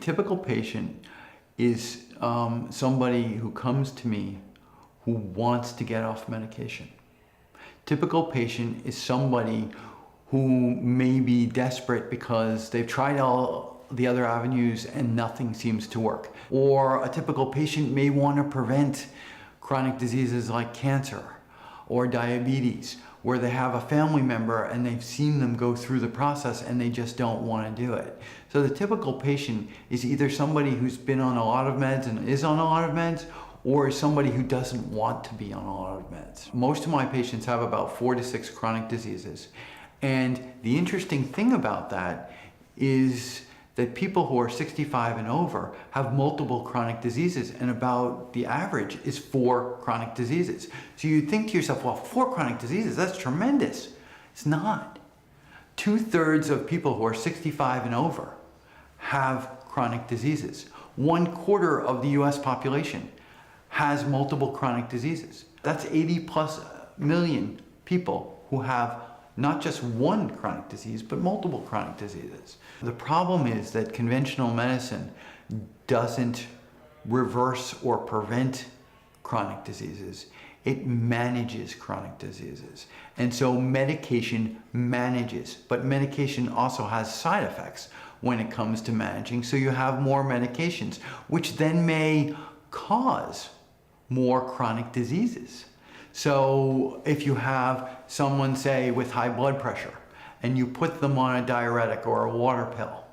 typical patient is somebody who comes to me who wants to get off medication. Typical patient is somebody who may be desperate because they've tried all the other avenues and nothing seems to work. Or a typical patient may want to prevent chronic diseases like cancer or diabetes, where they have a family member and they've seen them go through the process and they just don't want to do it. So the typical patient is either somebody who's been on a lot of meds and is on a lot of meds, or somebody who doesn't want to be on a lot of meds. Most of my patients have about 4 to 6 chronic diseases. And the interesting thing about that is that people who are 65 and over have multiple chronic diseases, and about the average is 4 chronic diseases. So you think to yourself, well, 4 chronic diseases, that's tremendous. It's not. 2/3 of people who are 65 and over have chronic diseases. 1/4 of the US population has multiple chronic diseases. That's 80+ million people who have not just one chronic disease, but multiple chronic diseases. The problem is that conventional medicine doesn't reverse or prevent chronic diseases. It manages chronic diseases. And so medication manages, but medication also has side effects when it comes to managing. So you have more medications, which then may cause more chronic diseases. So if you have someone, say, with high blood pressure, and you put them on a diuretic or a water pill,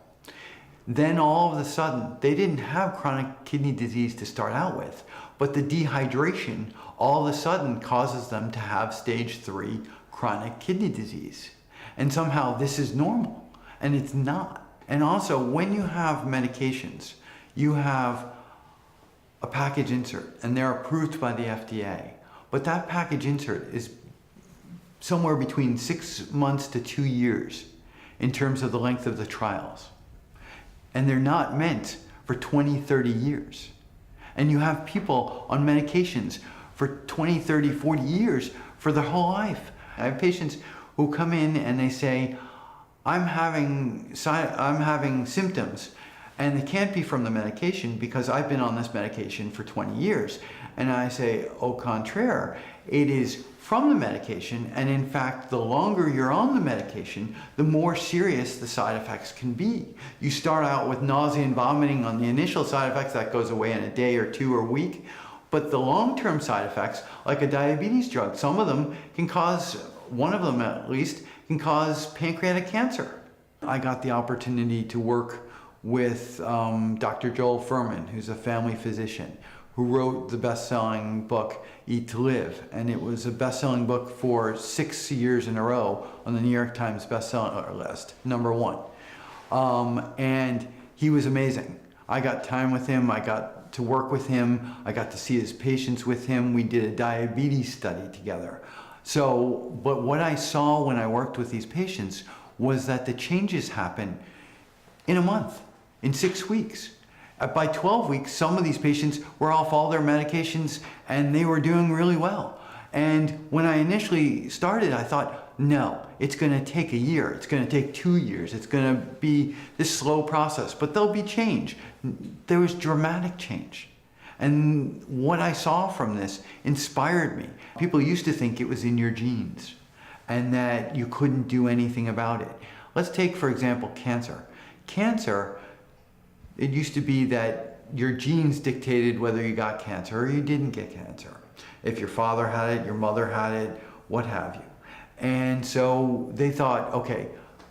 then all of a sudden, they didn't have chronic kidney disease to start out with, but the dehydration all of a sudden causes them to have stage 3 chronic kidney disease. And somehow this is normal, and it's not. And also, when you have medications, you have a package insert, and they're approved by the FDA. But that package insert is somewhere between 6 months to 2 years in terms of the length of the trials. And they're not meant for 20, 30 years. And you have people on medications for 20, 30, 40 years for their whole life. I have patients who come in and they say, I'm having symptoms, and it can't be from the medication because I've been on this medication for 20 years. And I say, au contraire, it is from the medication, and in fact, the longer you're on the medication, the more serious the side effects can be. You start out with nausea and vomiting on the initial side effects, that goes away in a day or 2 or a week. But the long-term side effects, like a diabetes drug, some of them can cause, one of them at least, can cause pancreatic cancer. I got the opportunity to work with Dr. Joel Fuhrman, who's a family physician, who wrote the best-selling book, Eat to Live. And it was a best-selling book for 6 years in a row on the New York Times bestseller list, #1. And he was amazing. I got time with him, I got to work with him, I got to see his patients with him, we did a diabetes study together. So, but what I saw when I worked with these patients was that the changes happen in a month, in 6 weeks. By 12 weeks, some of these patients were off all their medications and they were doing really well. And when I initially started, I thought, no, it's gonna take a year, it's gonna take 2 years, it's gonna be this slow process, but there'll be change. There was dramatic change. And what I saw from this inspired me. People used to think it was in your genes and that you couldn't do anything about it. Let's take, for example, cancer. Cancer, it used to be that your genes dictated whether you got cancer or you didn't get cancer. If your father had it, your mother had it, what have you. And so they thought, okay,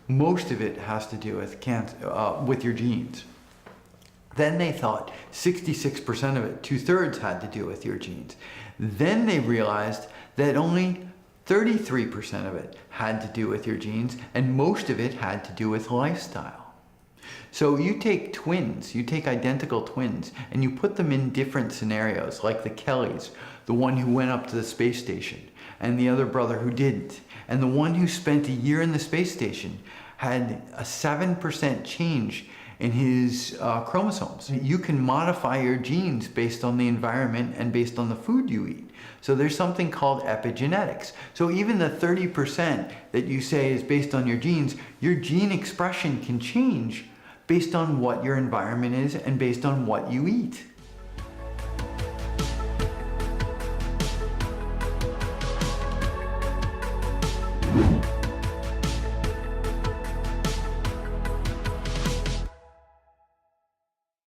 most of it has to do with cancer, with your genes. Then they thought 66% of it, 2/3 had to do with your genes. Then they realized that only 33% of it had to do with your genes, and most of it had to do with lifestyle. So you take twins, you take identical twins, and you put them in different scenarios, like the Kellys, the one who went up to the space station, and the other brother who didn't. And the one who spent a year in the space station had a 7% change in his chromosomes. You can modify your genes based on the environment and based on the food you eat. So there's something called epigenetics. So even the 30% that you say is based on your genes, your gene expression can change based on what your environment is and based on what you eat.